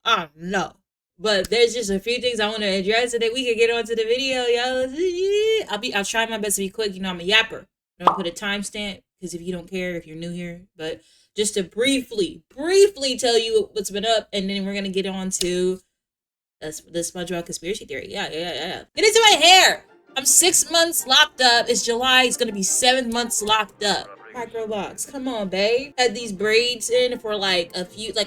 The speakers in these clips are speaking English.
I know. But there's just a few things I want to address so that we can get on to the video, yo. I'll try my best to be quick. You know, I'm a yapper. I don't put a timestamp because if you don't care, if you're new here, but just to briefly tell you what's been up, and then we're gonna get on to the SpongeBob conspiracy theory. Yeah. Get into my hair. I'm 6 months locked up. It's July. It's gonna be 7 months locked up. Micro locks. Come on, babe. Had these braids in for like a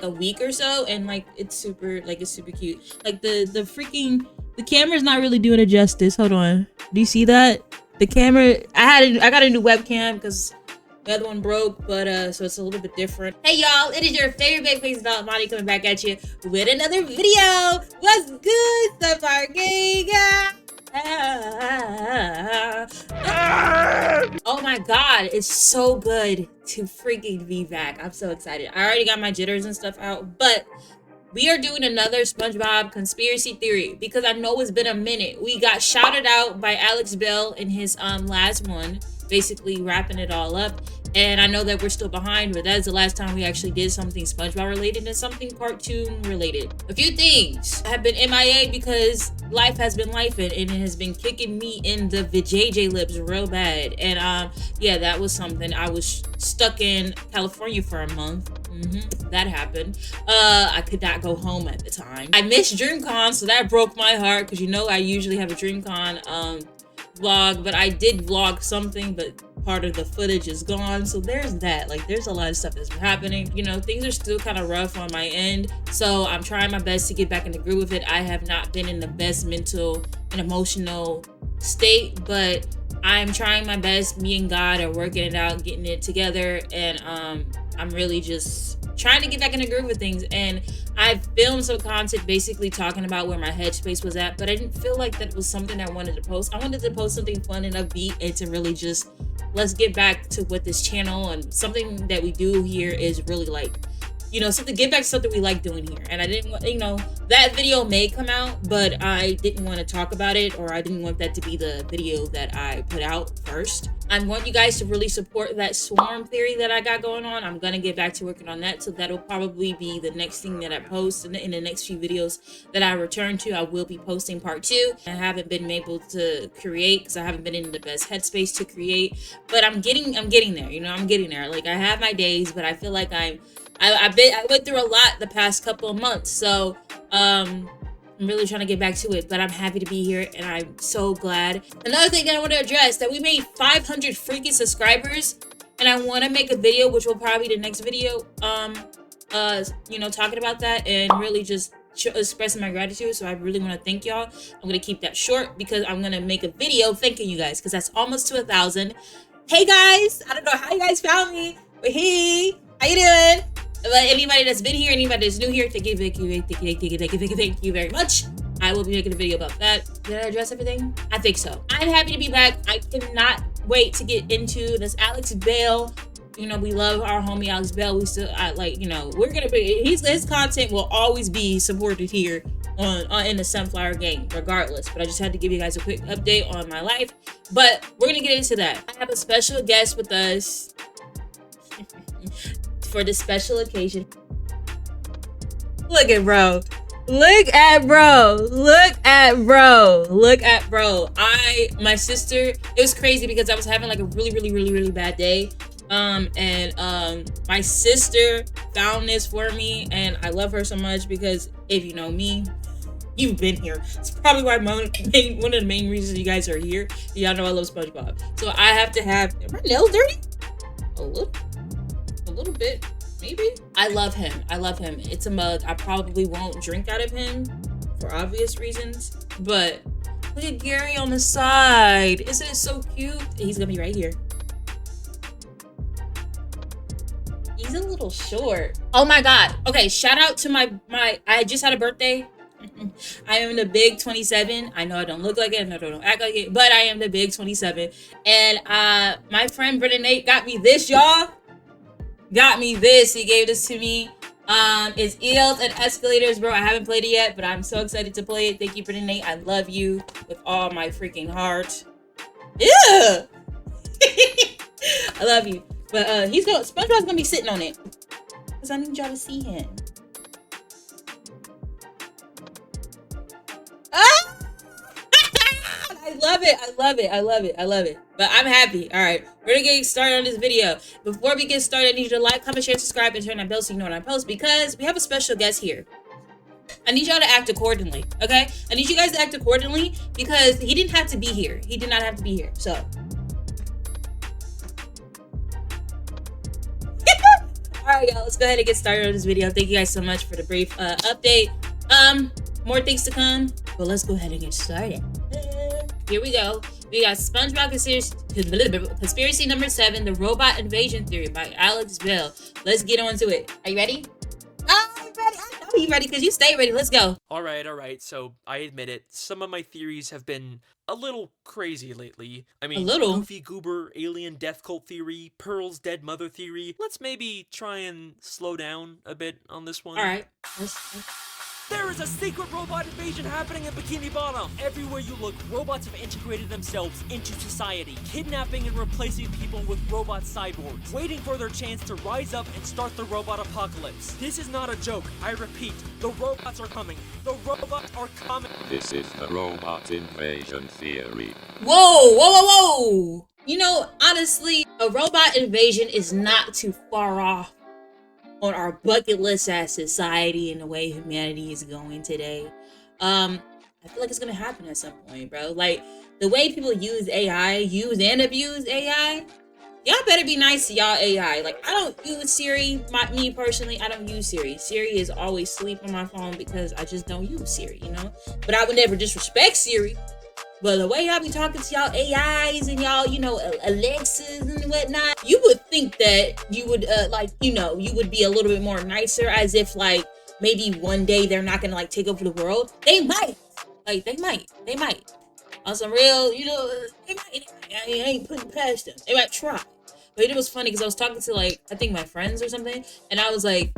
week or so, and like it's super cute. Like the camera's not really doing it justice. Hold on. Do you see that? The camera. I got a new webcam because the other one broke, but so it's a little bit different. Hey y'all, it is your favorite baby face dog Monty coming back at you with another video. What's good, Sapphire Gang? Oh my god, it's so good to freaking be back. I'm so excited. I already got my jitters and stuff out, but we are doing another SpongeBob conspiracy theory because I know it's been a minute. We got shouted out by Alex Bell in his last one, basically wrapping it all up. And I know that we're still behind, but that's the last time we actually did something SpongeBob related and something cartoon related. A few things have been MIA because life has been lifing and it has been kicking me in the vajayjay lips real bad. And yeah, that was something. I was stuck in California for a month. That happened. I could not go home at the time. I missed DreamCon, so that broke my heart because you know I usually have a DreamCon vlog, but I did vlog something, but part of the footage is gone, so there's that. Like, there's a lot of stuff that's been happening. You know, things are still kind of rough on my end, so I'm trying my best to get back in the groove with it. I have not been in the best mental and emotional state, but I'm trying my best. Me and God are working it out, getting it together, and I'm really just trying to get back in the groove with things. And I filmed some content basically talking about where my headspace was at, but I didn't feel like that was something I wanted to post. I wanted to post something fun and upbeat and to really just let's get back to what this channel and something that we do here is really like, you know, something, get back to something we like doing here. And I didn't want, you know, that video may come out, but I didn't want to talk about it, or I didn't want that to be the video that I put out first. I want you guys to really support that swarm theory that I got going on. I'm gonna get back to working on that, so that'll probably be the next thing that I post in the next few videos that I return to. I will be posting part 2. I haven't been able to create because I haven't been in the best headspace to create, but I'm getting there. You know, I'm getting there. Like, I have my days, but I feel like I went through a lot the past couple of months, so I'm really trying to get back to it, but I'm happy to be here and I'm so glad. Another thing that I want to address, that we made 500 freaking subscribers, and I want to make a video, which will probably be the next video, you know, talking about that and really just expressing my gratitude. So I really want to thank y'all. I'm going to keep that short because I'm going to make a video thanking you guys because that's almost to 1,000. Hey guys, I don't know how you guys found me, but hey, how you doing? But anybody that's been here, anybody that's new here, thank you very much. I will be making a video about that. Did I address everything? I think so. I'm happy to be back. I cannot wait to get into this Alex Bell. You know, we love our homie Alex Bell. We still, you know, we're gonna be, his content will always be supported here on in the Sunflower Gang, regardless. But I just had to give you guys a quick update on my life. But we're gonna get into that. I have a special guest with us for this special occasion. Look at bro. Look at bro. Look at bro. Look at bro. My sister, it was crazy because I was having like a really bad day. My sister found this for me, and I love her so much because if you know me, you've been here. It's probably why one of the main reasons you guys are here. Y'all know I love SpongeBob. So I have to have, are my nails dirty? A little bit, maybe. I love him. It's a mug. I probably won't drink out of him for obvious reasons, but look at Gary on the side. Isn't it so cute? He's gonna be right here. He's a little short. Oh my god. Okay, shout out to my I just had a birthday. I am the big 27. I know I don't look like it, I know I don't act like it, but I am the big 27. And my friend Brennan Nate got me this, y'all. Got me this. He gave this to me. It's Eels and Escalators, bro. I haven't played it yet, but I'm so excited to play it. Thank you, Brennan Nate. I love you with all my freaking heart. Yeah. I love you. But SpongeBob's gonna be sitting on it. Because I need y'all to see him. love it. I love it. I love it. I love it. But I'm happy. All right, we're gonna get started on this video. Before we get started, I need you to like, comment, share, subscribe, and turn that bell so you know when I post, because we have a special guest here. I need y'all to act accordingly, okay? I need you guys to act accordingly because he didn't have to be here. He did not have to be here. So. All right, y'all, let's go ahead and get started on this video. Thank you guys so much for the brief update. More things to come, but let's go ahead and get started. Here we go. We got SpongeBob Conspiracy number 7, The Robot Invasion Theory by Alex Bell. Let's get on to it. Are you ready? I'm ready. I know you're ready because you stay ready. Let's go. All right. So I admit it. Some of my theories have been a little crazy lately. I mean, Goofy Goober, alien death cult theory, Pearl's dead mother theory. Let's maybe try and slow down a bit on this one. All right. There is a secret robot invasion happening in Bikini Bottom. Everywhere you look, robots have integrated themselves into society, kidnapping and replacing people with robot cyborgs, waiting for their chance to rise up and start the robot apocalypse. This is not a joke. I repeat, the robots are coming. The robots are coming. This is the robot invasion theory. Whoa. You know, honestly, a robot invasion is not too far off on our bucket list as society and the way humanity is going today. I feel like it's gonna happen at some point, bro. Like, the way people use AI, use and abuse AI, y'all better be nice to y'all AI. Like, I don't use Siri. Me personally, I don't use Siri. Siri is always asleep on my phone because I just don't use Siri, you know? But I would never disrespect Siri. But the way y'all be talking to y'all AIs and y'all, you know, Alexas and whatnot, you would think that you would, you would be a little bit more nicer, as if, like, maybe one day they're not gonna, like, take over the world. They might. Like, they might. On some real, you know, they might. I ain't putting past them. They might try. But it was funny because I was talking to, like, I think my friends or something, and I was like,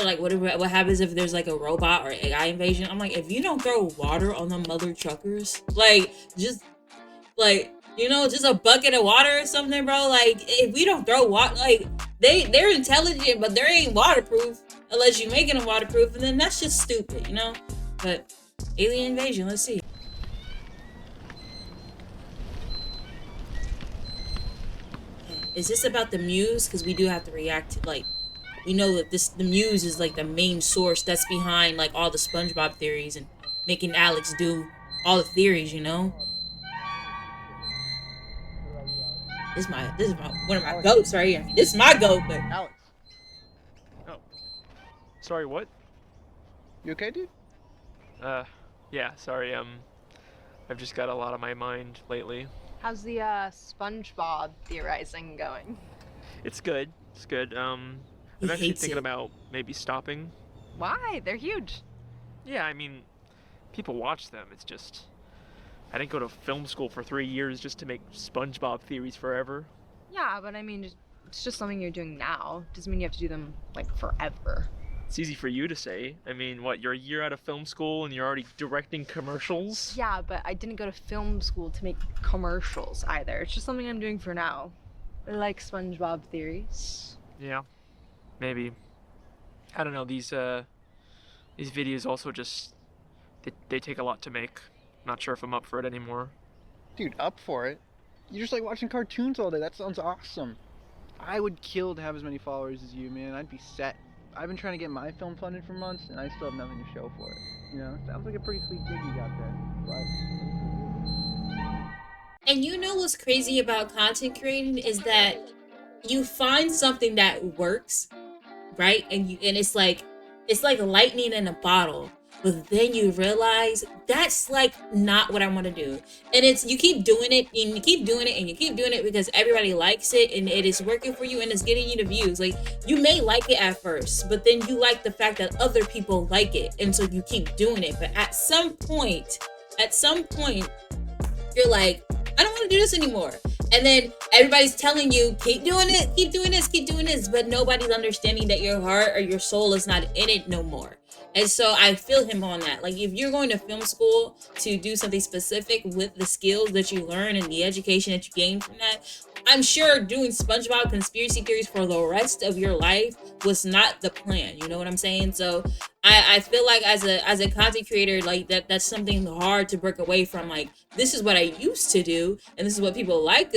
what happens if there's like a robot or AI invasion? I'm like, if you don't throw water on the mother truckers, like, just like, you know, just a bucket of water or something, bro. Like, if we don't throw water, like, they're intelligent, but they ain't waterproof unless you're making them waterproof, and then that's just stupid, you know. But alien invasion, let's see. Is this about the muse? Because we do have to react to, like, we know that the muse is like the main source that's behind like all the SpongeBob theories and making Alex do all the theories, you know. This is one of my goats right here. This is my goat, but Alex. Oh. Sorry, what? You okay, dude? Yeah, sorry, I've just got a lot on my mind lately. How's the SpongeBob theorizing going? It's good. I'm actually thinking about maybe stopping. Why? They're huge. Yeah, I mean, people watch them. It's just, I didn't go to film school for 3 years just to make SpongeBob theories forever. Yeah, but I mean, it's just something you're doing now. Doesn't mean you have to do them, like, forever. It's easy for you to say. I mean, what, you're a year out of film school and you're already directing commercials? Yeah, but I didn't go to film school to make commercials either. It's just something I'm doing for now. I like SpongeBob theories. Yeah. Maybe. I don't know, these videos also just, they take a lot to make. Not sure if I'm up for it anymore. Dude, up for it? You just like watching cartoons all day. That sounds awesome. I would kill to have as many followers as you, man. I'd be set. I've been trying to get my film funded for months, and I still have nothing to show for it. You know, sounds like a pretty sweet gig you got there. But... And you know what's crazy about content creating is that you find something that works, right? And it's like lightning in a bottle. But then you realize that's like not what I want to do. And you keep doing it and you keep doing it and you keep doing it because everybody likes it and it is working for you and it's getting you the views. Like, you may like it at first, but then you like the fact that other people like it. And so you keep doing it. But at some point, you're like, I don't want to do this anymore. And then everybody's telling you, keep doing it, keep doing this, but nobody's understanding that your heart or your soul is not in it no more. And so I feel him on that. Like, if you're going to film school to do something specific with the skills that you learn and the education that you gain from that, I'm sure doing SpongeBob conspiracy theories for the rest of your life was not the plan. You know what I'm saying? So I feel like as a content creator, like that's something hard to break away from. Like, this is what I used to do, and this is what people like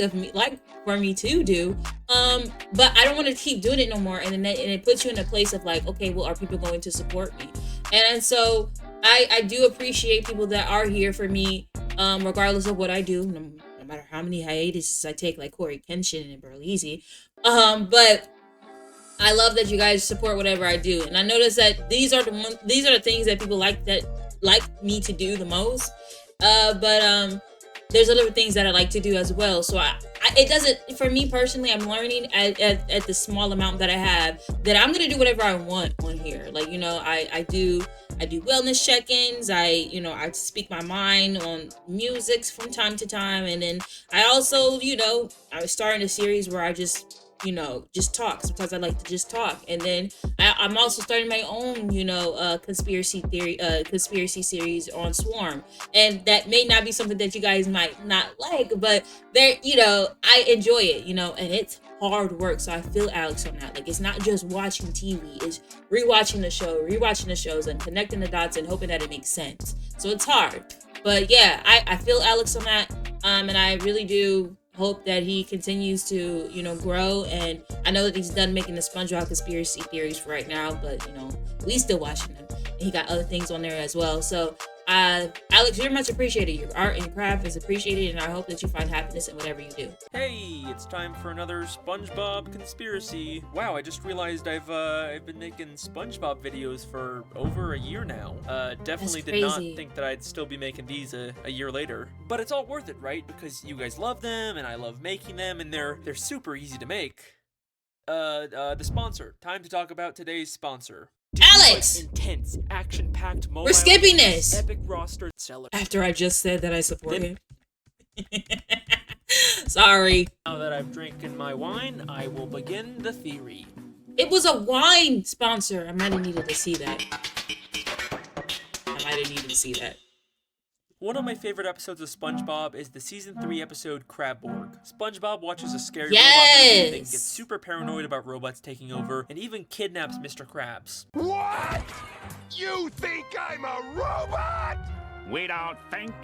for me to do. But I don't want to keep doing it no more. And then it puts you in a place of like, okay, well, are people going to support me? And so I do appreciate people that are here for me, regardless of what I do. No matter how many hiatuses I take, like Corey Kenshin and Burleezy. But I love that you guys support whatever I do. And I notice that these are the things that people like me to do the most. But there's other things that I like to do as well. So it doesn't, for me personally, I'm learning at the small amount that I have that I'm going to do whatever I want on here. Like, you know, I do wellness check-ins. I speak my mind on music from time to time. And then I also, I was starting a series where I just talk. Sometimes I like to just talk. And then I'm also starting my own, conspiracy series on Swarm. And that may not be something that you guys might not like, but I enjoy it, and it's hard work. So I feel Alex on that. Like, it's not just watching TV, it's rewatching the shows and connecting the dots and hoping that it makes sense. So it's hard. But yeah, I feel Alex on that. And I really do hope that he continues to, grow. And I know that he's done making the SpongeBob conspiracy theories for right now, but we still watching them. And he got other things on there as well. So Alex, you're much appreciated. Your art and craft is appreciated, and I hope that you find happiness in whatever you do. Hey, it's time for another SpongeBob conspiracy. Wow, I just realized I've been making SpongeBob videos for over a year now. Definitely did not think that I'd still be making these a year later. But it's all worth it, right? Because you guys love them, and I love making them, and they're super easy to make. The sponsor. Time to talk about today's sponsor. Alex! Intense, action-packed mobile. We're skipping this. Epic roster seller. After I just said that I support him. Sorry. Now that I've drinking my wine, I will begin the theory. It was a wine sponsor. I might have needed to see that. One of my favorite episodes of SpongeBob is the season 3 episode Crabborg. SpongeBob watches a scary robot movie and gets super paranoid about robots taking over and even kidnaps Mr. Krabs. What? You think I'm a robot? We don't think,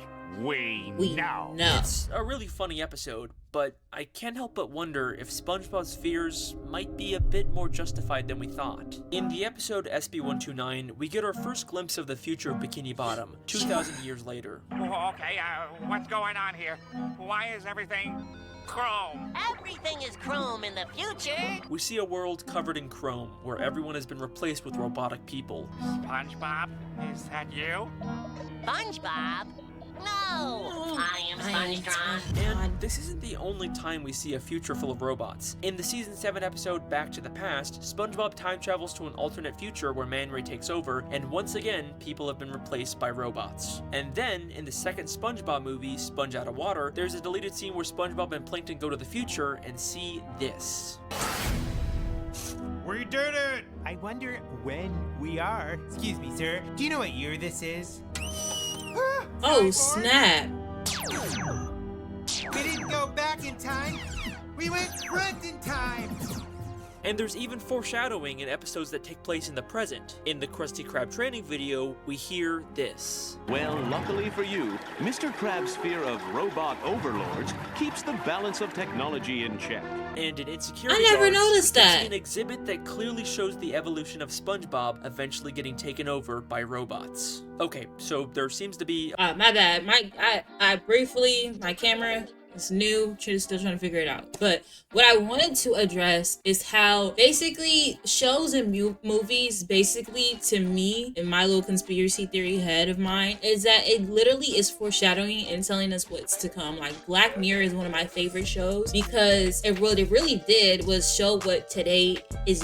we know. It's a really funny episode, but I can't help but wonder if SpongeBob's fears might be a bit more justified than we thought. In the episode SB129, we get our first glimpse of the future of Bikini Bottom, 2,000 years later. Okay, what's going on here? Why is everything chrome? Everything is chrome in the future. We see a world covered in chrome, where everyone has been replaced with robotic people. SpongeBob, is that you? SpongeBob? No! I am SpongeTron. And this isn't the only time we see a future full of robots. In the season 7 episode Back to the Past, SpongeBob time travels to an alternate future where Man Ray takes over, and once again, people have been replaced by robots. And then, in the second SpongeBob movie, Sponge Out of Water, there's a deleted scene where SpongeBob and Plankton go to the future and see this. We did it! I wonder when we are. Excuse me, sir. Do you know what year this is? Oh, snap. We didn't go back in time. We went front in time. And there's even foreshadowing in episodes that take place in the present. In the Krusty Krab training video, we hear this. Well, luckily for you, Mr. Krab's fear of robot overlords keeps the balance of technology in check. And in Insecurity I never Guards, noticed we can that. see an exhibit that clearly shows the evolution of SpongeBob eventually getting taken over by robots. Okay, so there seems to be... my bad. My camera is new. Still trying to figure it out. But what I wanted to address is how basically shows and movies, basically to me, in my little conspiracy theory head of mine, is that it literally is foreshadowing and telling us what's to come. Like, Black Mirror is one of my favorite shows because what it really did was show what today is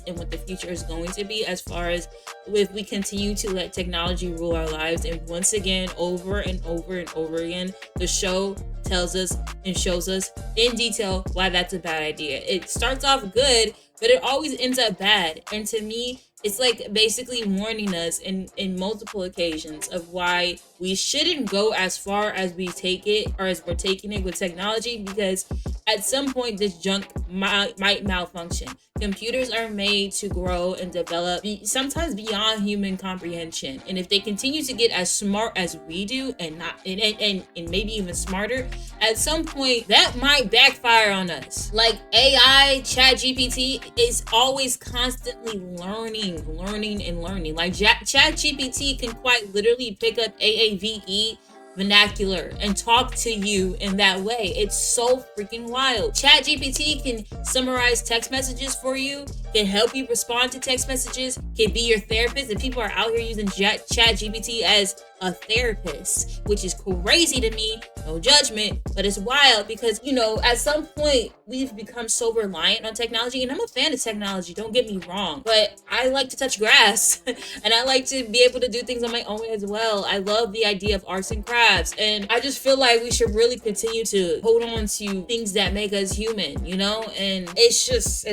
and what the future is going to be, as far as if we continue to let technology rule our lives. And once again, over and over and over again, the show tells us and shows us in detail why that's a bad idea. It starts off good, but it always ends up bad. And to me, It's like basically warning us in multiple occasions of why we shouldn't go as far as we take it or as we're taking it with technology, because at some point this junk might malfunction. Computers are made to grow and develop sometimes beyond human comprehension, and if they continue to get as smart as we do and maybe even smarter, at some point that might backfire on us. Like AI, ChatGPT is always constantly learning. Like ChatGPT can quite literally pick up AAVE vernacular and talk to you in that way. It's so freaking wild. ChatGPT can summarize text messages for you, can help you respond to text messages, can be your therapist, and people are out here using ChatGPT as a therapist, which is crazy to me. No judgment, but it's wild because, you know, at some point we've become so reliant on technology, and I'm a fan of technology, don't get me wrong, but I like to touch grass and I like to be able to do things on my own as well. I love the idea of arts and crafts, and I just feel like we should really continue to hold on to things that make us human, you know? And it's just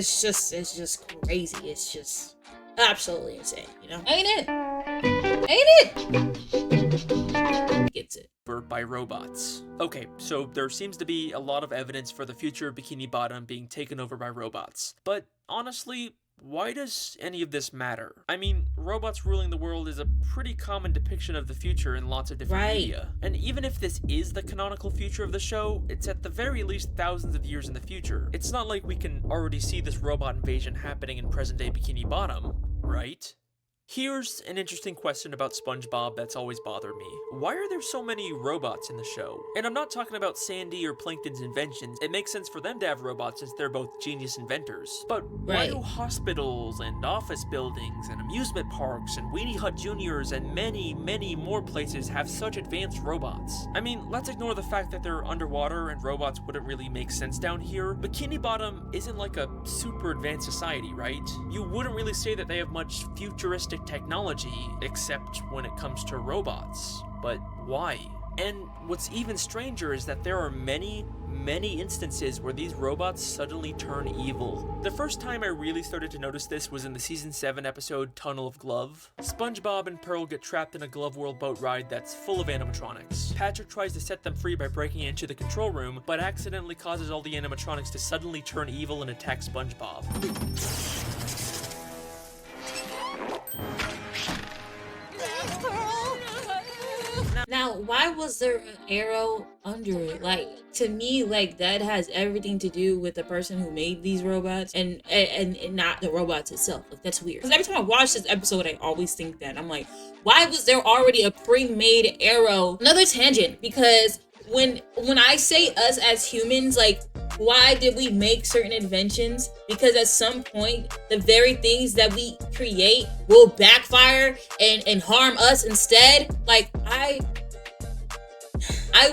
crazy. It's just absolutely insane, you know? Ain't it? Gets it. By robots. Okay, so there seems to be a lot of evidence for the future Bikini Bottom being taken over by robots. But honestly, why does any of this matter? I mean, robots ruling the world is a pretty common depiction of the future in lots of different media. And even if this is the canonical future of the show, it's at the very least thousands of years in the future. It's not like we can already see this robot invasion happening in present-day Bikini Bottom, right? Here's an interesting question about SpongeBob that's always bothered me. Why are there so many robots in the show? And I'm not talking about Sandy or Plankton's inventions. It makes sense for them to have robots since they're both genius inventors. But why do hospitals and office buildings and amusement parks and Weenie Hut Juniors and many, many more places have such advanced robots? I mean, let's ignore the fact that they're underwater and robots wouldn't really make sense down here. Bikini Bottom isn't like a super advanced society, right? You wouldn't really say that they have much futuristic technology, except when it comes to robots. But why? And what's even stranger is that there are many instances where these robots suddenly turn evil. The first time I really started to notice this was in the season 7 episode Tunnel of Glove. SpongeBob and Pearl get trapped in a Glove World boat ride that's full of animatronics. Patrick tries to set them free by breaking into the control room, but accidentally causes all the animatronics to suddenly turn evil and attack SpongeBob. Now, why was there an arrow under it? Like, to me, like, that has everything to do with the person who made these robots and not the robots itself. Like, that's weird. Because every time I watch this episode, I always think that. I'm like, why was there already a pre-made arrow? Another tangent, because when I say us as humans, like, why did we make certain inventions? Because at some point, the very things that we create will backfire and harm us instead. Like, I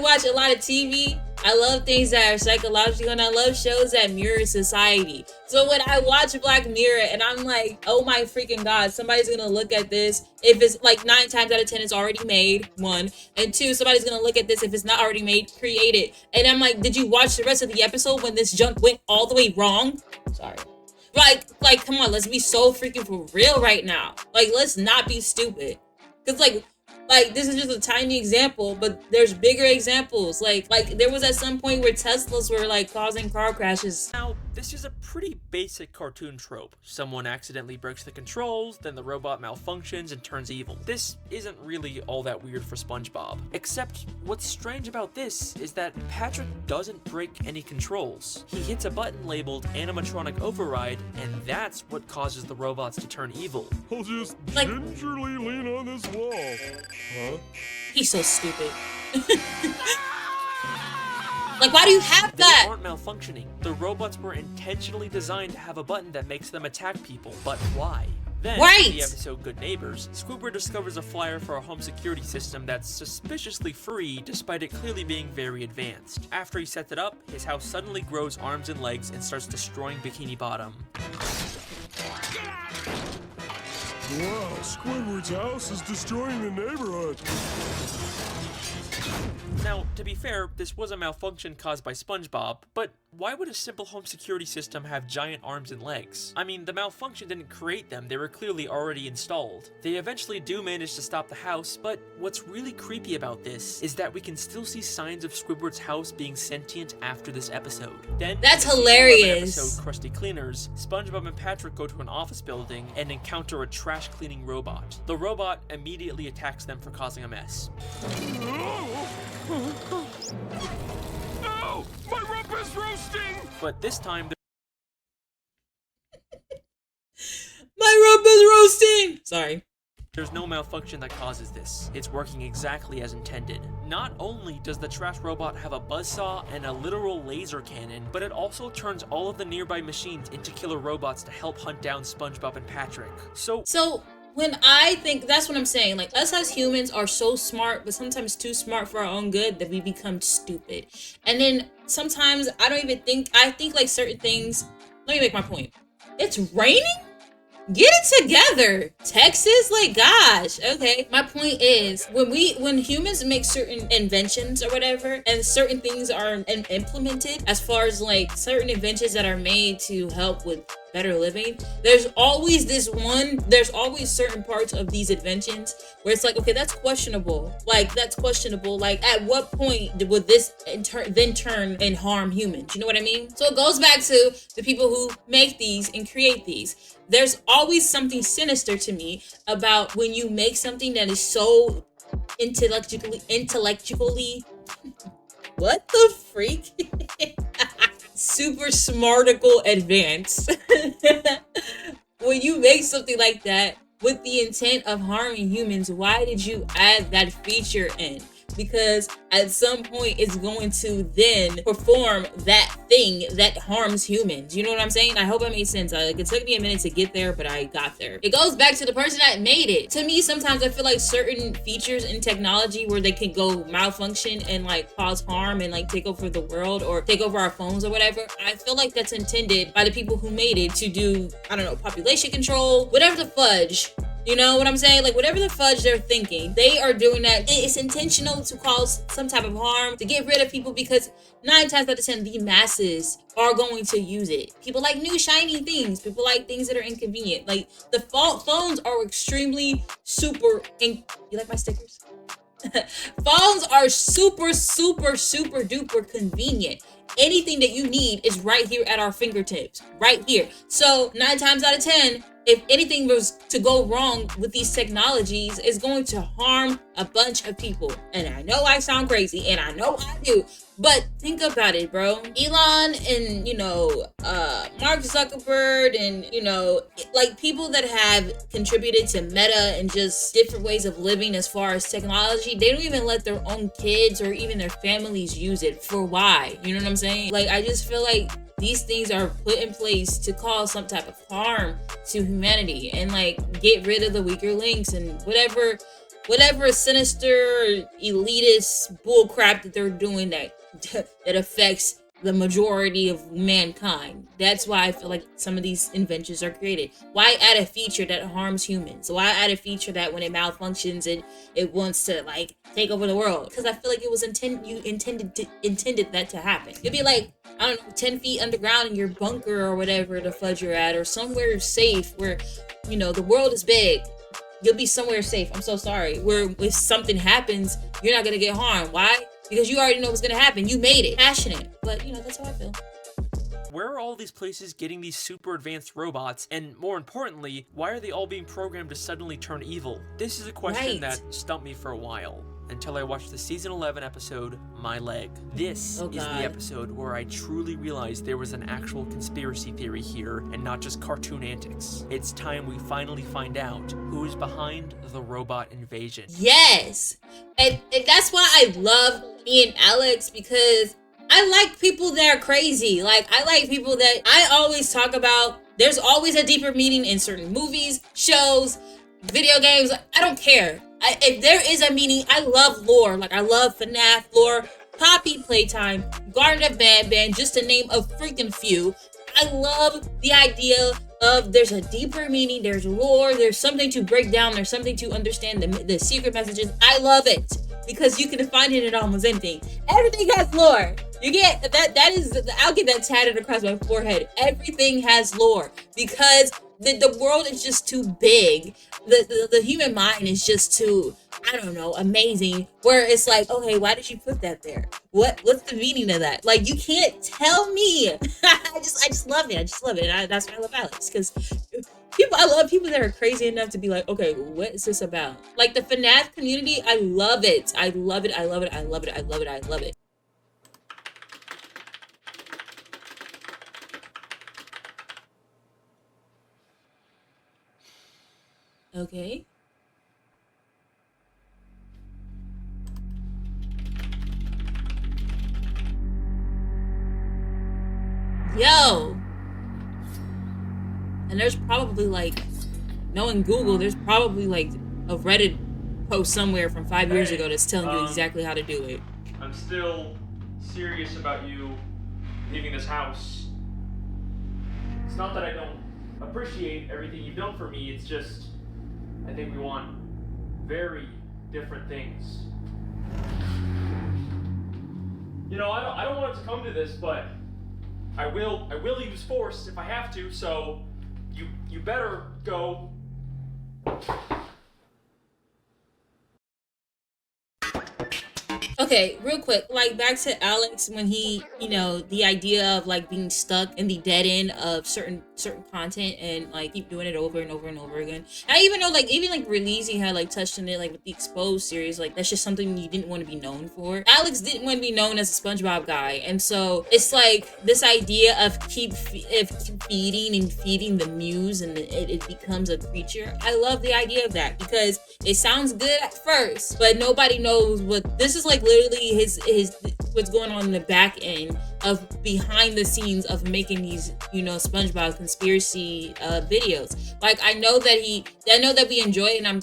watch a lot of TV. I love things that are psychological, and I love shows that mirror society. So when I watch Black Mirror and I'm like, oh my freaking God, somebody's gonna look at this. If it's like 9 times out of 10, it's already made, 1. And 2, somebody's gonna look at this. If it's not already made, create it. And I'm like, did you watch the rest of the episode when this junk went all the way wrong? Sorry. Like, come on, let's be so freaking for real right now. Like, let's not be stupid. Cause like this is just a tiny example, but there's bigger examples. Like there was at some point where Teslas were like causing car crashes. Now, this is a pretty basic cartoon trope. Someone accidentally breaks the controls, then the robot malfunctions and turns evil. This isn't really all that weird for SpongeBob. Except what's strange about this is that Patrick doesn't break any controls. He hits a button labeled animatronic override, and that's what causes the robots to turn evil. I'll just gingerly lean on this wall. Huh? He's so stupid. Like, why do you have that? They aren't malfunctioning. The robots were intentionally designed to have a button that makes them attack people, but why? Then, in the episode Good Neighbors, Squidward discovers a flyer for a home security system that's suspiciously free despite it clearly being very advanced. After he sets it up, his house suddenly grows arms and legs and starts destroying Bikini Bottom. Wow, Squidward's house is destroying the neighborhood. Now, to be fair, this was a malfunction caused by Spongebob, but why would a simple home security system have giant arms and legs? I mean, the malfunction didn't create them, they were clearly already installed. They eventually do manage to stop the house, but what's really creepy about this is that we can still see signs of Squidward's house being sentient after this episode. Then, That's in the season 11 hilarious. episode Krusty Cleaners, SpongeBob and Patrick go to an office building and encounter a trash cleaning robot. The robot immediately attacks them for causing a mess. Oh, my rump is roasting! But this time, My rump is roasting! Sorry. there's no malfunction that causes this. It's working exactly as intended. Not only does the trash robot have a buzzsaw and a literal laser cannon, but it also turns all of the nearby machines into killer robots to help hunt down SpongeBob and Patrick. So When I think, that's what I'm saying, like, us as humans are so smart, but sometimes too smart for our own good that we become stupid. And then sometimes I think like certain things, let me make my point. It's raining? Get it together, Texas. Like, gosh. Okay. My point is, when humans make certain inventions or whatever, and certain things are implemented, as far as like certain inventions that are made to help with better living, there's always certain parts of these inventions where it's like, okay, that's questionable. Like, at what point would this then turn and harm humans? You know what I mean? So it goes back to the people who make these and create these. There's always something sinister to me about when you make something that is so intellectually what the freak? Super smarticle advanced. When you make something like that with the intent of harming humans, why did you add that feature in? Because at some point it's going to then perform that thing that harms humans. You know what I'm saying? I hope I made sense. It took me a minute to get there, but I got there. It goes back to the person that made it. To me, sometimes I feel like certain features in technology where they can go malfunction and like cause harm and like take over the world or take over our phones or whatever, I feel like that's intended by the people who made it to do, I don't know, population control, whatever the fudge. You know what I'm saying? Like, whatever the fudge they're thinking, they are doing that. It's intentional to cause some type of harm, to get rid of people, because 9 times out of 10, the masses are going to use it. People like new shiny things. People like things that are inconvenient. Like, the phones are extremely super. You like my stickers? Phones are super duper convenient. Anything that you need is right here at our fingertips, right here. So 9 times out of 10, if anything was to go wrong with these technologies, it's going to harm a bunch of people. And I know I sound crazy, and I know I do, but think about it, bro. Elon and, Mark Zuckerberg and, like people that have contributed to Meta and just different ways of living as far as technology, they don't even let their own kids or even their families use it. For why? You know what I'm saying? Like, I just feel like these things are put in place to cause some type of harm to humanity and like get rid of the weaker links and whatever sinister elitist bullcrap that they're doing that affects the majority of mankind. That's why I feel like some of these inventions are created. Why add a feature that harms humans? Why add a feature that when it malfunctions it wants to like take over the world? Because I feel like it was intended that to happen. It'd be like, I don't know, 10 feet underground in your bunker or whatever the fudge you're at, or somewhere safe where, the world is big. You'll be somewhere safe. I'm so sorry. Where if something happens, you're not going to get harmed. Why? Because you already know what's going to happen. You made it. Passionate. But, that's how I feel. where are all these places getting these super advanced robots? And more importantly, why are they all being programmed to suddenly turn evil? This is a question that stumped me for a while, until I watched the season 11 episode, My Leg. This is the episode where I truly realized there was an actual conspiracy theory here, and not just cartoon antics. It's time we finally find out who is behind the robot invasion. Yes! And that's why I love me and Alex, because I like people that are crazy. Like, I like people that I always talk about. There's always a deeper meaning in certain movies, shows, video games. I don't care. If there is a meaning, I love lore. Like, I love FNAF lore, Poppy Playtime, Garden of Banban, just to name a freaking few. I love the idea of there's a deeper meaning, there's lore, there's something to break down, there's something to understand the secret messages. I love it. because you can find it in almost anything. Everything has lore. You get that is, I'll get that tatted across my forehead. Everything has lore because the world is just too big. The human mind is just too, I don't know, amazing. Where it's like, okay, why did you put that there? What's the meaning of that? Like, you can't tell me. I just love it. I just love it. And that's why I love Alex, because I love people that are crazy enough to be like, okay, what is this about? Like the FNAF community, I love it. I love it. I love it. I love it. I love it. I love it. Okay. Yo. And there's probably like, knowing Google, there's probably like a Reddit post somewhere from 5 years ago that's telling you exactly how to do it. I'm still serious about you leaving this house. It's not that I don't appreciate everything you've done for me, it's just I think we want very different things. You know, I don't want it to come to this, but I will use force if I have to, so you better go. Okay, real quick, like back to Alex when he, you know, the idea of like being stuck in the dead end of certain content and like keep doing it over and over and over again. I even know like even like Releasy had like touched on it like with the Exposed series, like that's just something you didn't want to be known for. Alex didn't want to be known as a SpongeBob guy, and so it's like this idea of keep feeding and feeding the muse and it becomes a creature. I love the idea of that because it sounds good at first, but nobody knows what this is like. Literally his what's going on in the back end of behind the scenes of making these, you know, SpongeBob conspiracy videos. Like I know that we enjoy it, and I'm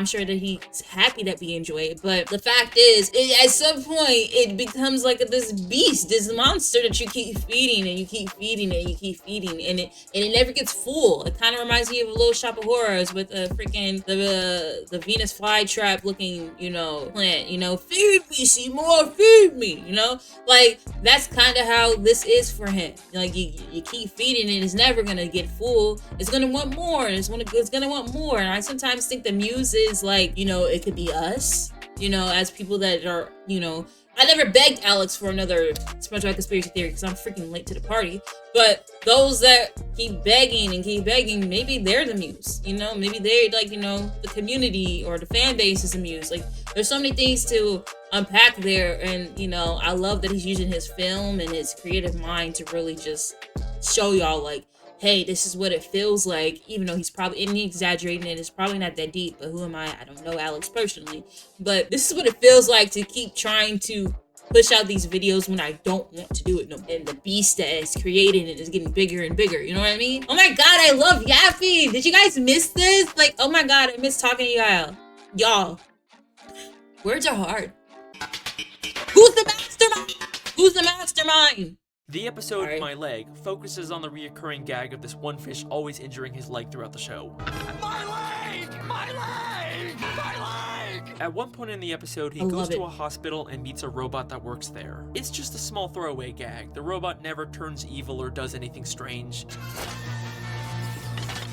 sure that he's happy that we enjoy it. But the fact is, at some point it becomes like this beast, this monster that you keep feeding and you keep feeding and you keep feeding, and it never gets full. It kind of reminds me of a Little Shop of Horrors with freaking the Venus flytrap looking, you know, plant. You know, feed me, Seymour, feed me. You know, like that's kind of how this is for him. Like you keep feeding it, it's never gonna get full. It's gonna want more, and it's gonna want more. And I sometimes think the muse is like, you know, it could be us, you know, as people that are, you know, I never begged Alex for another SpongeBob conspiracy theory because I'm freaking late to the party. But those that keep begging, maybe they're the muse. You know, maybe they're like, you know, the community or the fan base is the muse. Like, there's so many things to unpack there, and you know, I love that he's using his film and his creative mind to really just show y'all like, hey, this is what it feels like, even though he's probably exaggerating it. It's probably not that deep, but who am I? I don't know Alex personally, but this is what it feels like to keep trying to push out these videos when I don't want to do it. No, and the beast that is created and is getting bigger and bigger. You know what I mean? Oh my God, I love Yappy. Did you guys miss this? Like, oh my God, I miss talking to y'all. Words are hard. Who's the mastermind? Who's the mastermind? The episode My Leg focuses on the reoccurring gag of this one fish always injuring his leg throughout the show. My leg! My leg! My leg! At one point in the episode, he goes to a hospital and meets a robot that works there. It's just a small throwaway gag. The robot never turns evil or does anything strange.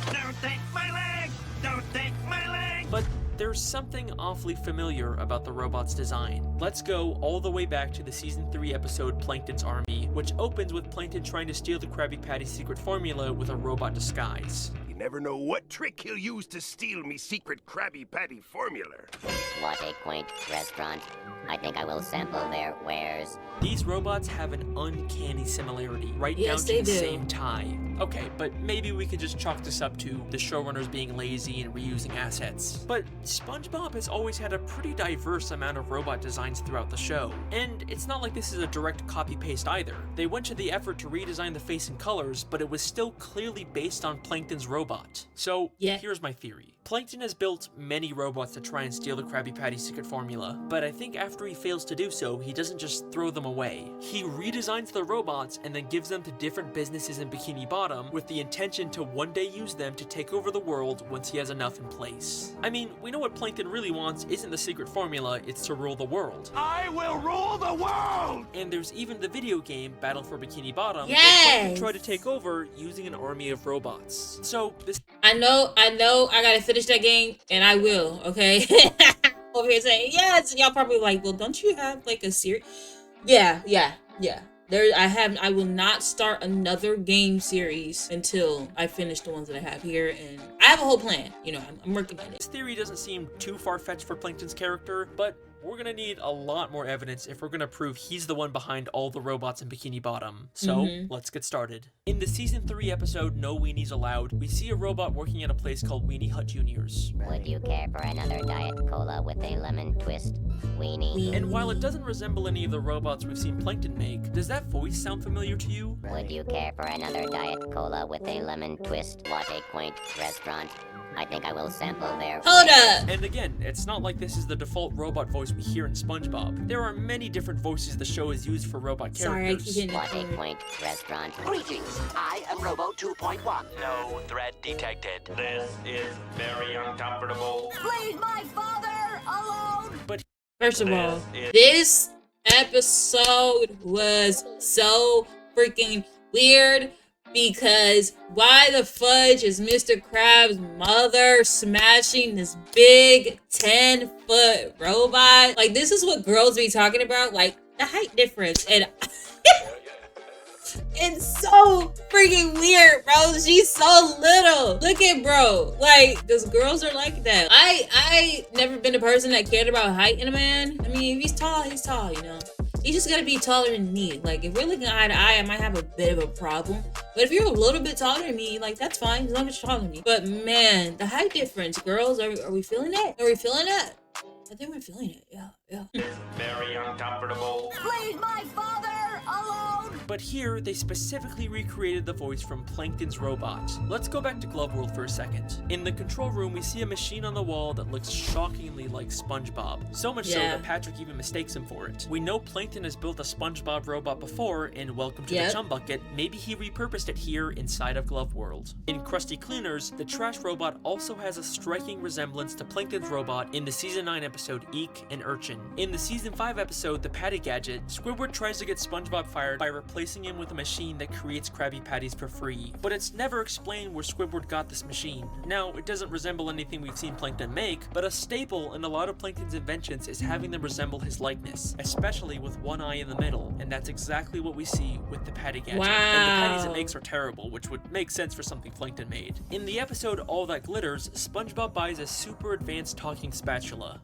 Don't take my leg! Don't take my leg! But there's something awfully familiar about the robot's design. Let's go all the way back to the season 3 episode Plankton's Army, which opens with Plankton trying to steal the Krabby Patty's secret formula with a robot disguise. You never know what trick he'll use to steal me secret Krabby Patty formula. What a quaint restaurant. I think I will sample their wares. These robots have an uncanny similarity, right down to the same tie. Okay, but maybe we could just chalk this up to the showrunners being lazy and reusing assets. But SpongeBob has always had a pretty diverse amount of robot designs throughout the show. And it's not like this is a direct copy-paste either. They went to the effort to redesign the face and colors, but it was still clearly based on Plankton's robot. So, here's my theory. Plankton has built many robots to try and steal the Krabby Patty secret formula, but I think after after he fails to do so, he doesn't just throw them away. He redesigns the robots and then gives them to different businesses in Bikini Bottom with the intention to one day use them to take over the world once he has enough in place. I mean, we know what Plankton really wants isn't the secret formula, it's to rule the world. I will rule the world! And there's even the video game, Battle for Bikini Bottom, Yes! where Plankton tried to take over using an army of robots. So, this... I know, I gotta finish that game, and I will, okay? Over here saying, yes, y'all probably like, well, don't you have like a series? Yeah. I will not start another game series until I finish the ones that I have here, and I have a whole plan. You know, I'm working on it. This theory doesn't seem too far-fetched for Plankton's character, but we're gonna need a lot more evidence if we're gonna prove he's the one behind all the robots in Bikini Bottom. So, let's get started. In the Season 3 episode, No Weenies Allowed, we see a robot working at a place called Weenie Hut Juniors. Would you care for another Diet Cola with a lemon twist, Weenie? And while it doesn't resemble any of the robots we've seen Plankton make, does that voice sound familiar to you? Would you care for another Diet Cola with a lemon twist, Latte Quaint Restaurant? I think I will sample there. Hold up! And again, it's not like this is the default robot voice we hear in SpongeBob. There are many different voices the show has used for robot characters. Sorry, I keep hitting Latte Quaint Restaurant. Greetings, I am Robo 2.1. No threat detected. This is very uncomfortable. Leave my father alone! But First of all, this episode was so freaking weird. Because why the fudge is Mr. Krabs' mother smashing this big 10-foot robot? Like, this is what girls be talking about, like the height difference. And it's so freaking weird, bro. She's so little. Look at bro. Like, because girls are like that. I never been a person that cared about height in a man. I mean, if he's tall, you know. He's just gotta be taller than me. Like, if we're looking eye to eye, I might have a bit of a problem. But if you're a little bit taller than me, like, that's fine, as long as you're taller than me. But man, the height difference, girls, are we feeling that? Are we feeling that? I think we're feeling it, yeah. Very uncomfortable. Leave my father alone! But here, they specifically recreated the voice from Plankton's robot. Let's go back to Glove World for a second. In the control room, we see a machine on the wall that looks shockingly like Spongebob. So much so that Patrick even mistakes him for it. We know Plankton has built a Spongebob robot before in Welcome to the Chum Bucket. Maybe he repurposed it here inside of Glove World. In Krusty Cleaners, the trash robot also has a striking resemblance to Plankton's robot in the Season 9 episode Eek and Urchin. In the Season 5 episode, The Patty Gadget, Squidward tries to get Spongebob fired by replacing him with a machine that creates Krabby Patties for free. But it's never explained where Squidward got this machine. Now, it doesn't resemble anything we've seen Plankton make, but a staple in a lot of Plankton's inventions is having them resemble his likeness, especially with one eye in the middle, and that's exactly what we see with the Patty Gadget. Wow. And the patties it makes are terrible, which would make sense for something Plankton made. In the episode All That Glitters, SpongeBob buys a super advanced talking spatula.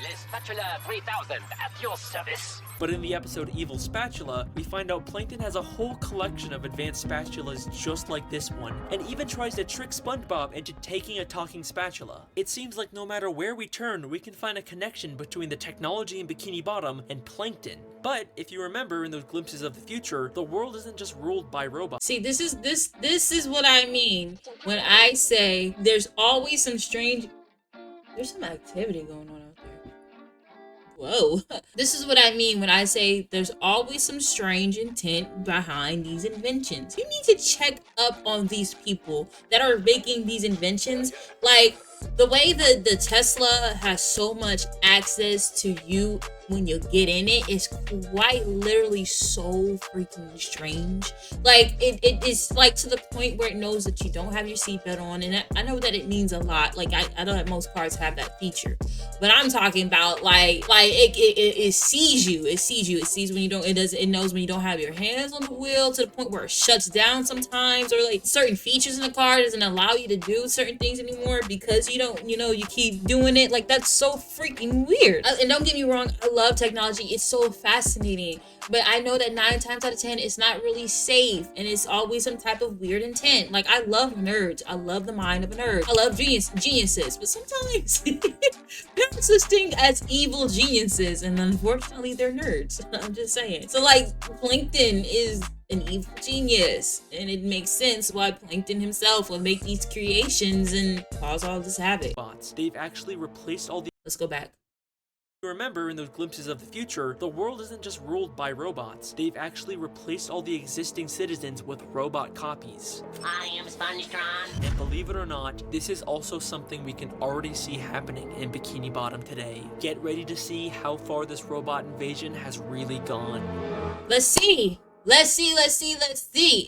Le Spatula 3000 at your service. But in the episode Evil Spatula, we find out Plankton has a whole collection of advanced spatulas just like this one, and even tries to trick SpongeBob into taking a talking spatula. It seems like no matter where we turn, we can find a connection between the technology in Bikini Bottom and Plankton. But if you remember in those glimpses of the future, the world isn't just ruled by robots. See, this is what I mean when I say there's always some there's some activity going on out there. Whoa. This is what I mean when I say there's always some strange intent behind these inventions. You need to check up on these people that are making these inventions. Like, the way the Tesla has so much access to you when you get in it is quite literally so freaking strange. Like, it is like to the point where it knows that you don't have your seatbelt on, and I know that it means a lot. Like, I know that most cars have that feature, but I'm talking about like it sees you. It sees when you don't. It knows when you don't have your hands on the wheel, to the point where it shuts down sometimes, or like certain features in the car doesn't allow you to do certain things anymore because you don't, you keep doing it. Like, that's so freaking weird. And don't get me wrong, I love technology. It's so fascinating, but I know that 9 times out of 10 it's not really safe, and it's always some type of weird intent. Like, I love nerds. I love the mind of a nerd. I love geniuses, but sometimes there's such thing as evil geniuses, and unfortunately they're nerds. I'm just saying. So, like, Plankton is an evil genius, and it makes sense why Plankton himself would make these creations and cause all this havoc. They've actually replaced all the... Let's go back. Remember, in those glimpses of the future, the world isn't just ruled by robots. They've actually replaced all the existing citizens with robot copies. I am Spongetron. And believe it or not, this is also something we can already see happening in Bikini Bottom today. Get ready to see how far this robot invasion has really gone. Let's see. Let's see. Let's see. Let's see.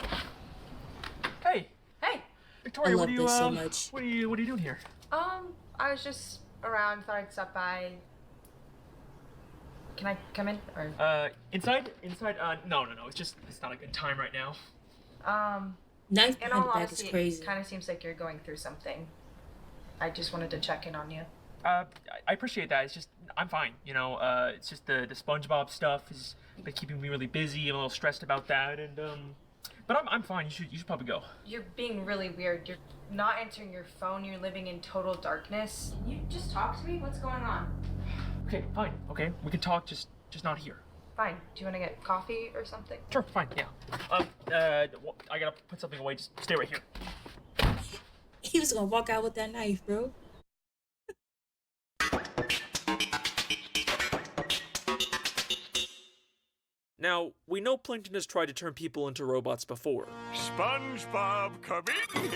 Hey, Hey. Victoria, I what love are you this so much. What are you doing here? I was just around, thought I'd stop by. Can I come in? Or Inside? No. It's not a good time right now. Knife in behind all the back honesty, is crazy. it kind of seems like you're going through something. I just wanted to check in on you. I appreciate that. It's just, I'm fine. You know, it's just the SpongeBob stuff has been keeping me really busy. I'm a little stressed about that, and but I'm fine. You should probably go. You're being really weird. You're not answering your phone. You're living in total darkness. Can you just talk to me? What's going on? Okay, fine. Okay, we can talk. Just not here. Fine. Do you want to get coffee or something? Sure, fine. Yeah. I gotta put something away. Just stay right here. He was gonna walk out with that knife, bro. Now, we know Plankton has tried to turn people into robots before. SpongeBob, come in here.